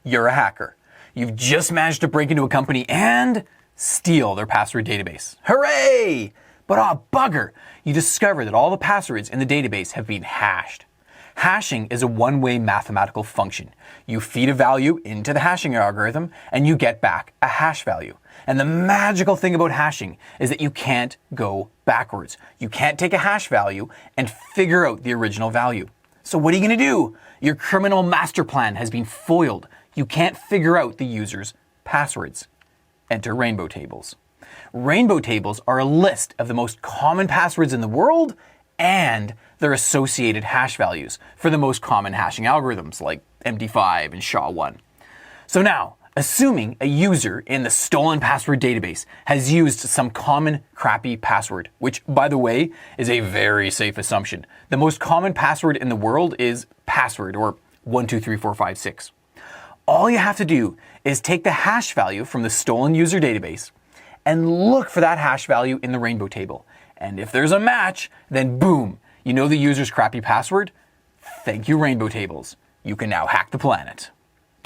you're a hacker. You've just managed to break into a company and steal their password database. Hooray! But bugger, you discover that all the passwords in the database have been hashed. Hashing is a one-way mathematical function. You feed a value into the hashing algorithm and you get back a hash value. And the magical thing about hashing is that you can't go backwards. You can't take a hash value and figure out the original value. So what are you going to do? Your criminal master plan has been foiled. You can't figure out the user's passwords. Enter rainbow tables. Rainbow tables are a list of the most common passwords in the world and their associated hash values for the most common hashing algorithms like MD5 and SHA-1. So now, assuming a user in the stolen password database has used some common crappy password, which by the way is a very safe assumption. The most common password in the world is password or 123456. All you have to do is take the hash value from the stolen user database and look for that hash value in the rainbow table. And if there's a match, then boom, you know the user's crappy password? Thank you, rainbow tables. You can now hack the planet.